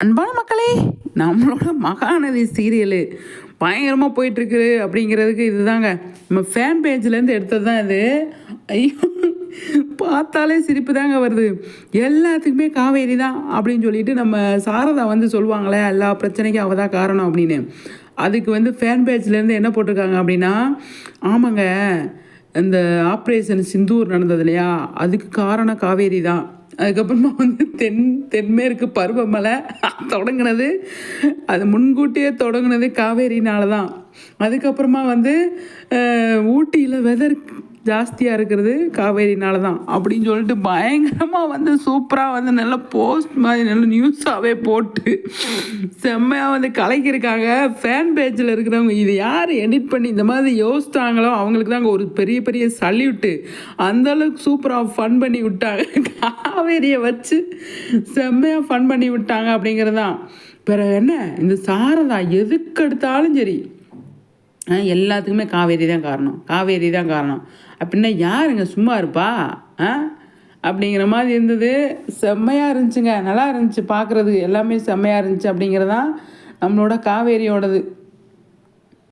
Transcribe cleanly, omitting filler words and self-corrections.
அன்பான மக்களே, நம்மளோட மகாநதி சீரியலு பயங்கரமா போயிட்டுருக்கு அப்படிங்கிறதுக்கு இதுதாங்க. நம்ம ஃபேன் பேஜ்லேருந்து எடுத்தது தான் இது. ஐயோ! பார்த்தாலே சிரிப்பு தாங்க வருது. எல்லாத்துக்குமே காவேரி தான் அப்படின்னு சொல்லிட்டு நம்ம சாரதா வந்து சொல்லுவாங்களே, எல்லா பிரச்சனைக்கும் அவ தான் காரணம் அப்படின்னு. அதுக்கு வந்து ஃபேன் பேஜ்லேருந்து என்ன போட்டிருக்காங்க அப்படின்னா, ஆமாங்க, இந்த ஆப்ரேஷன் சிந்தூர் நடந்தது இல்லையா, அதுக்கு காரணம் காவேரி தான். அதுக்கப்புறமா வந்து தென்மேற்கு பருவமழை தொடங்குனது, அது முன்கூட்டியே தொடங்குனது காவேரினால தான். அதுக்கப்புறமா வந்து ஊட்டியில் வெதர் ஜாஸ்தியாக இருக்கிறது காவேரினால தான் அப்படின்னு சொல்லிட்டு பயங்கரமாக வந்து சூப்பராக வந்து நல்லா போஸ்ட் மாதிரி நல்ல நியூஸாகவே போட்டு செம்மையாக வந்து கலக்கியிருக்காங்க. ஃபேன் பேஜில் இருக்கிறவங்க இது யார் எடிட் பண்ணி இந்த மாதிரி யோசித்தாங்களோ அவங்களுக்கு தாங்க ஒரு பெரிய பெரிய சல்யூட்டு. அந்தளவுக்கு சூப்பராக ஃபன் பண்ணி விட்டாங்க. காவேரியை வச்சு செம்மையாக ஃபன் பண்ணி விட்டாங்க அப்படிங்கிறது தான். பிறகு என்ன, இந்த சாரதா எதுக்கு எடுத்தாலும் சரி எல்லாத்துக்குமே காவேரி தான் காரணம், காவேரி தான் காரணம் அப்படின்னா யாருங்க சும்மா இருப்பா அப்படிங்கிற மாதிரி இருந்தது. செம்மையாக இருந்துச்சுங்க, நல்லா இருந்துச்சு பார்க்குறதுக்கு, எல்லாமே செம்மையாக இருந்துச்சு அப்படிங்கிறதான் நம்மளோட காவேரியோடது.